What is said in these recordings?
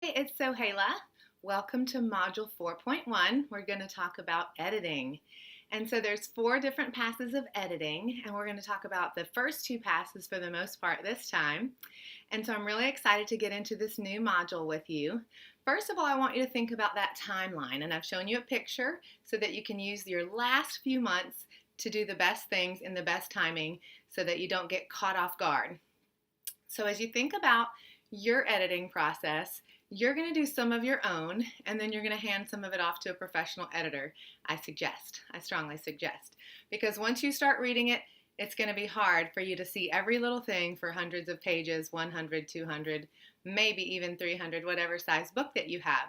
Hey, it's Sohaila. Welcome to Module 4.1. We're going to talk about editing. And so there's 4 different passes of editing, and we're going to talk about the first 2 passes for the most part this time. And so I'm really excited to get into this new module with you. First of all, I want you to think about that timeline, and I've shown you a picture so that you can use your last few months to do the best things in the best timing so that you don't get caught off guard. So as you think about your editing process, you're going to do some of your own, and then you're going to hand some of it off to a professional editor. I strongly suggest. Because once you start reading it, it's going to be hard for you to see every little thing for hundreds of pages, 100, 200, maybe even 300, whatever size book that you have.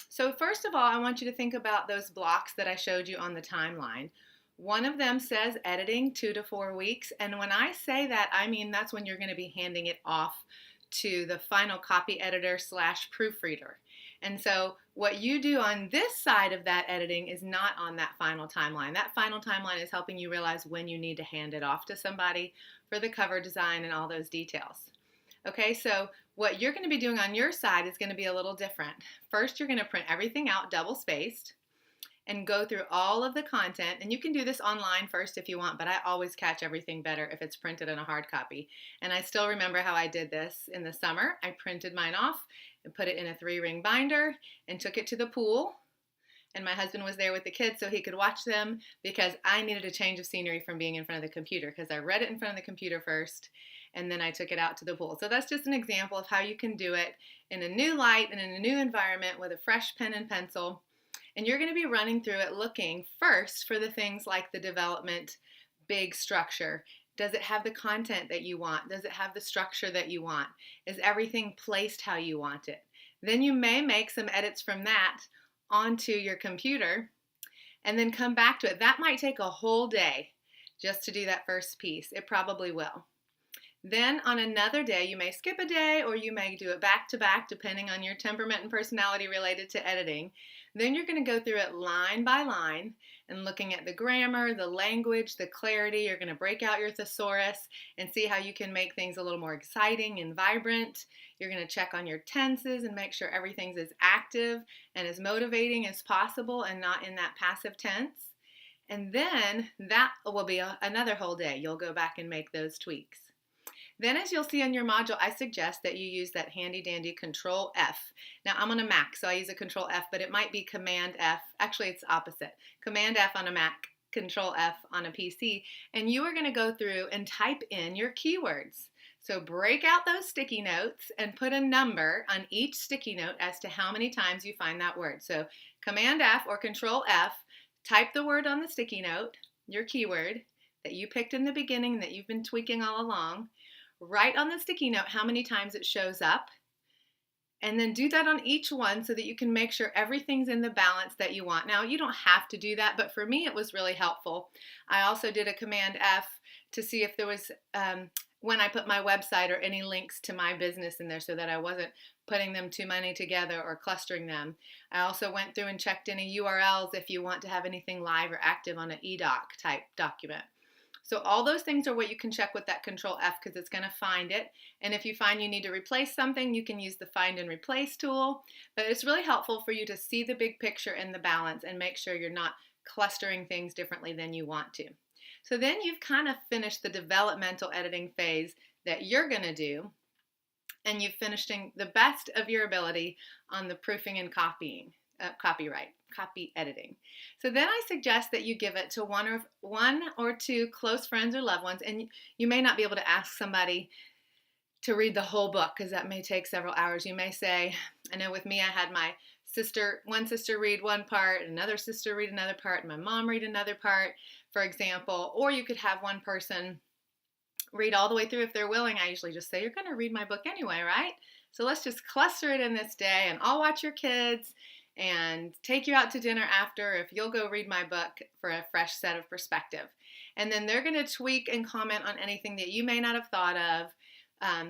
So first of all, I want you to think about those blocks that I showed you on the timeline. One of them says editing 2 to 4 weeks, and when I say that, I mean that's when you're going to be handing it off to the final copy editor / proofreader. And so what you do on this side of that editing is not on that final timeline. That final timeline is helping you realize when you need to hand it off to somebody for the cover design and all those details. Okay, so what you're going to be doing on your side is going to be a little different. First, you're going to print everything out double spaced and go through all of the content. And you can do this online first if you want, but I always catch everything better if it's printed in a hard copy. And I still remember how I did this in the summer. I printed mine off and put it in a 3-ring binder and took it to the pool. And my husband was there with the kids so he could watch them because I needed a change of scenery from being in front of the computer because I read it in front of the computer first and then I took it out to the pool. So that's just an example of how you can do it in a new light and in a new environment with a fresh pen and pencil. And you're going to be running through it looking first for the things like the development, big structure. Does it have the content that you want? Does it have the structure that you want? Is everything placed how you want it? Then you may make some edits from that onto your computer and then come back to it. That might take a whole day just to do that first piece. It probably will. Then on another day, you may skip a day or you may do it back to back depending on your temperament and personality related to editing. Then you're going to go through it line by line and looking at the grammar, the language, the clarity. You're going to break out your thesaurus and see how you can make things a little more exciting and vibrant. You're going to check on your tenses and make sure everything's as active and as motivating as possible and not in that passive tense. And then that will be another whole day. You'll go back and make those tweaks. Then as you'll see on your module, I suggest that you use that handy dandy Control F. Now I'm on a Mac, so I use a Control F, but it might be Command F. Actually, it's opposite. Command F on a Mac, Control F on a PC, and you are going to go through and type in your keywords. So break out those sticky notes and put a number on each sticky note as to how many times you find that word. So Command F or Control F, type the word on the sticky note, your keyword that you picked in the beginning that you've been tweaking all along. Write on the sticky note how many times it shows up, and then do that on each one so that you can make sure everything's in the balance that you want. Now, you don't have to do that, but for me, it was really helpful. I also did a Command F to see if there was, when I put my website or any links to my business in there so that I wasn't putting them too many together or clustering them. I also went through and checked any URLs if you want to have anything live or active on an eDoc type document. So all those things are what you can check with that Control F because it's going to find it. And if you find you need to replace something, you can use the Find and Replace tool. But it's really helpful for you to see the big picture and the balance and make sure you're not clustering things differently than you want to. So then you've kind of finished the developmental editing phase that you're going to do. And you've finished the best of your ability on the proofing and copy editing. So then I suggest that you give it to one or two close friends or loved ones, and you may not be able to ask somebody to read the whole book because that may take several hours. You may say, I know with me I had my one sister read one part, another sister read another part, and my mom read another part, for example, or you could have one person read all the way through if they're willing. I usually just say, you're going to read my book anyway, right? So let's just cluster it in this day, and I'll watch your kids and take you out to dinner after if you'll go read my book for a fresh set of perspective. And then they're going to tweak and comment on anything that you may not have thought of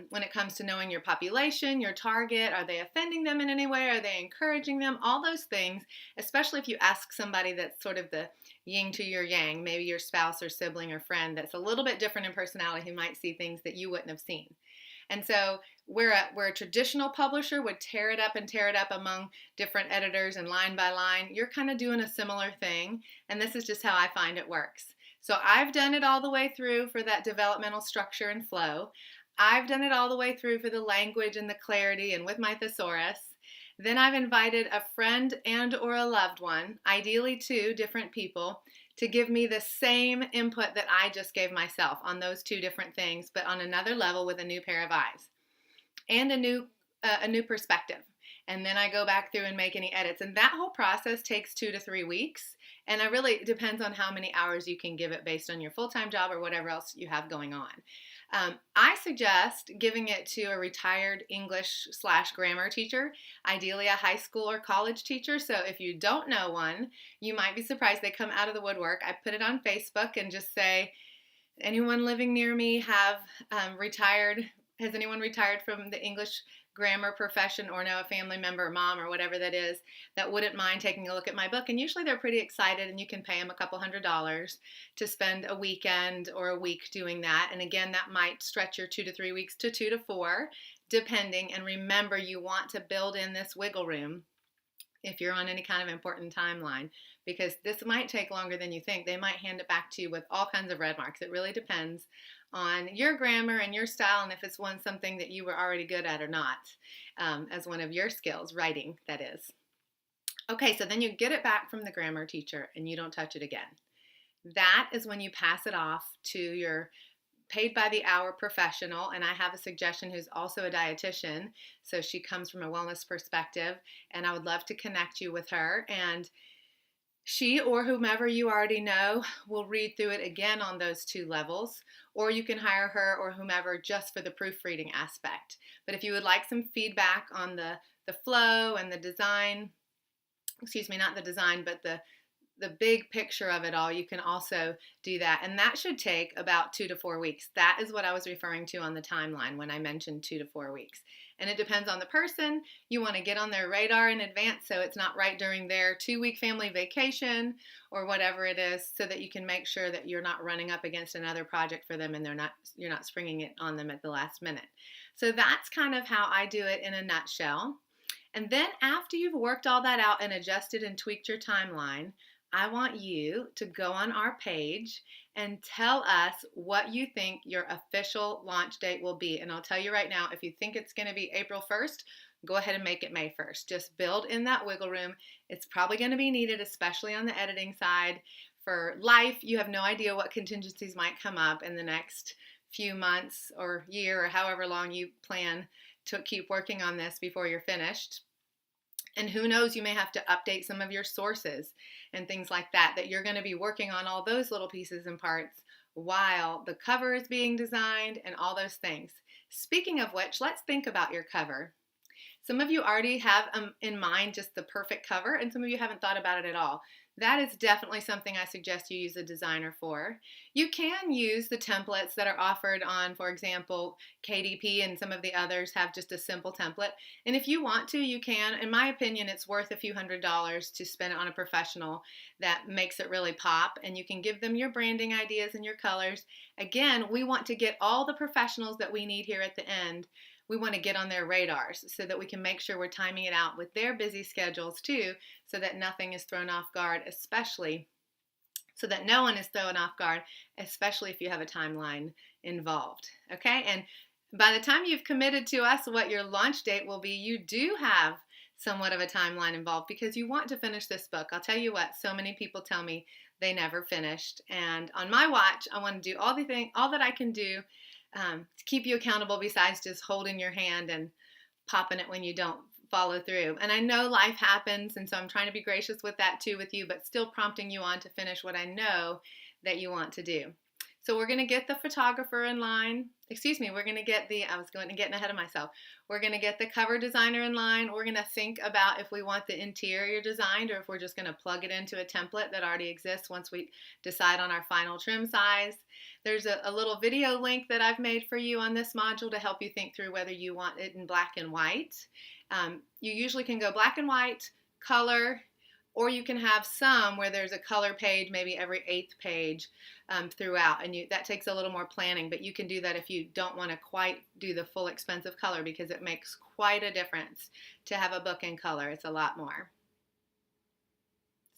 when it comes to knowing your population, your target. Are they offending them in any way? Are they encouraging them? All those things, especially if you ask somebody that's sort of the yin to your yang, maybe your spouse or sibling or friend that's a little bit different in personality who might see things that you wouldn't have seen. And so where a traditional publisher would tear it up and tear it up among different editors and line by line, you're kind of doing a similar thing. And this is just how I find it works. So I've done it all the way through for that developmental structure and flow. I've done it all the way through for the language and the clarity and with my thesaurus. Then I've invited a friend and or a loved one, ideally two different people, to give me the same input that I just gave myself on those two different things, but on another level with a new pair of eyes and a new perspective. And then I go back through and make any edits. And that whole process takes 2 to 3 weeks. And it really depends on how many hours you can give it based on your full-time job or whatever else you have going on. I suggest giving it to a retired English/grammar teacher, ideally a high school or college teacher. So if you don't know one, you might be surprised. They come out of the woodwork. I put it on Facebook and just say, anyone living near me have retired? Has anyone retired from the English grammar profession or know a family member, mom, or whatever that is, that wouldn't mind taking a look at my book? And usually they're pretty excited, and you can pay them a couple $100 to spend a weekend or a week doing that. And again, that might stretch your 2 to 3 weeks to 2 to 4, depending. And remember, you want to build in this wiggle room if you're on any kind of important timeline, because this might take longer than you think. They might hand it back to you with all kinds of red marks. It really depends on your grammar and your style, and if it's something that you were already good at or not, as one of your skills, writing, that is. Okay, so then you get it back from the grammar teacher and you don't touch it again. That is when you pass it off to your paid by the hour professional, and I have a suggestion who's also a dietitian, so she comes from a wellness perspective, and I would love to connect you with her. And she or whomever you already know will read through it again on those 2 levels, or you can hire her or whomever just for the proofreading aspect. But if you would like some feedback on the flow and the design, not the design, but the big picture of it all, you can also do that. And that should take about 2 to 4 weeks. That is what I was referring to on the timeline when I mentioned 2 to 4 weeks. And it depends on the person. You want to get on their radar in advance so it's not right during their 2-week family vacation or whatever it is, so that you can make sure that you're not running up against another project for them and you're not springing it on them at the last minute. So that's kind of how I do it in a nutshell. And then after you've worked all that out and adjusted and tweaked your timeline, I want you to go on our page and tell us what you think your official launch date will be. And I'll tell you right now, if you think it's going to be April 1st, go ahead and make it May 1st. Just build in that wiggle room. It's probably going to be needed, especially on the editing side. For life, you have no idea what contingencies might come up in the next few months or year or however long you plan to keep working on this before you're finished. And who knows, you may have to update some of your sources and things like that you're going to be working on all those little pieces and parts while the cover is being designed and all those things. Speaking of which, let's think about your cover. Some of you already have in mind just the perfect cover, and some of you haven't thought about it at all. That is definitely something I suggest you use a designer for. You can use the templates that are offered on, for example, KDP, and some of the others have just a simple template. And if you want to, you can. In my opinion, it's worth a few $100s to spend it on a professional that makes it really pop, and you can give them your branding ideas and your colors. Again, we want to get all the professionals that we need here at the end. We want to get on their radars so that we can make sure we're timing it out with their busy schedules too, so that nothing is thrown off guard, especially so that no one is thrown off guard, especially if you have a timeline involved. Okay, and by the time you've committed to us what your launch date will be, you do have somewhat of a timeline involved because you want to finish this book. I'll tell you what, so many people tell me they never finished, and on my watch, I want to do all that I can do to keep you accountable, besides just holding your hand and popping it when you don't follow through. And I know life happens, and so I'm trying to be gracious with that too with you, but still prompting you on to finish what I know that you want to do. So we're going to get the photographer in line. We're going to get getting ahead of myself. We're going to get the cover designer in line. We're going to think about if we want the interior designed or if we're just going to plug it into a template that already exists once we decide on our final trim size. There's a little video link that I've made for you on this module to help you think through whether you want it in black and white. You usually can go black and white, color, Or you can have some where there's a color page, maybe every 8th page throughout, and that takes a little more planning, but you can do that if you don't want to quite do the full expense of color, because it makes quite a difference to have a book in color. It's a lot more.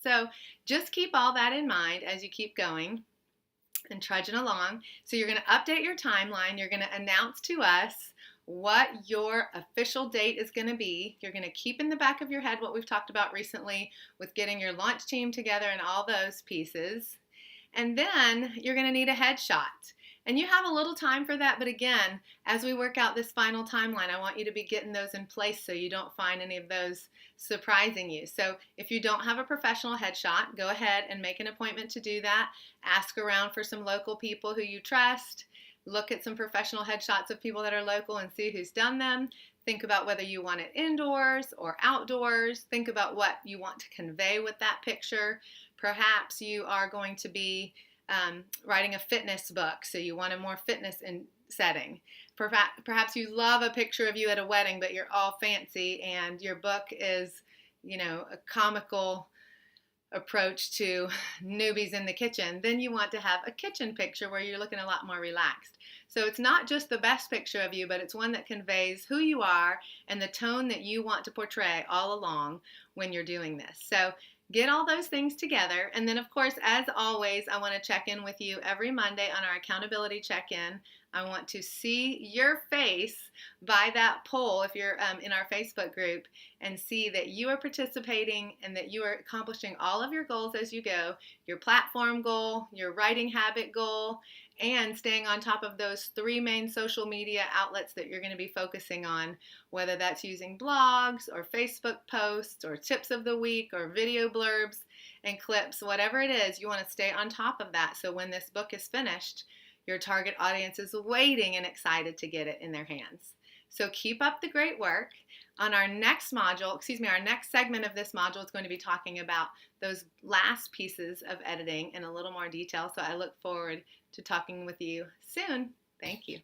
So just keep all that in mind as you keep going and trudging along. So you're going to update your timeline. You're going to announce to us what your official date is going to be. You're going to keep in the back of your head what we've talked about recently with getting your launch team together and all those pieces. And then you're going to need a headshot. And you have a little time for that, but again, as we work out this final timeline, I want you to be getting those in place so you don't find any of those surprising you. So if you don't have a professional headshot, go ahead and make an appointment to do that. Ask around for some local people who you trust. Look at some professional headshots of people that are local and see who's done them. Think about whether you want it indoors or outdoors. Think about what you want to convey with that picture. Perhaps you are going to be writing a fitness book, so you want a more fitness setting. Perhaps you love a picture of you at a wedding, but you're all fancy and your book is, a comical approach to newbies in the kitchen. Then you want to have a kitchen picture where you're looking a lot more relaxed. So it's not just the best picture of you, but it's one that conveys who you are and the tone that you want to portray all along when you're doing this. So get all those things together. And then, of course, as always, I want to check in with you every Monday on our accountability check-in. I want to see your face by that poll if you're in our Facebook group, and see that you are participating and that you are accomplishing all of your goals as you go, your platform goal, your writing habit goal, and staying on top of those 3 main social media outlets that you're going to be focusing on, whether that's using blogs or Facebook posts or tips of the week or video blurbs and clips, whatever it is, you want to stay on top of that. So when this book is finished, your target audience is waiting and excited to get it in their hands. So keep up the great work. On our next module, our next segment of this module is going to be talking about those last pieces of editing in a little more detail. So I look forward to talking with you soon. Thank you.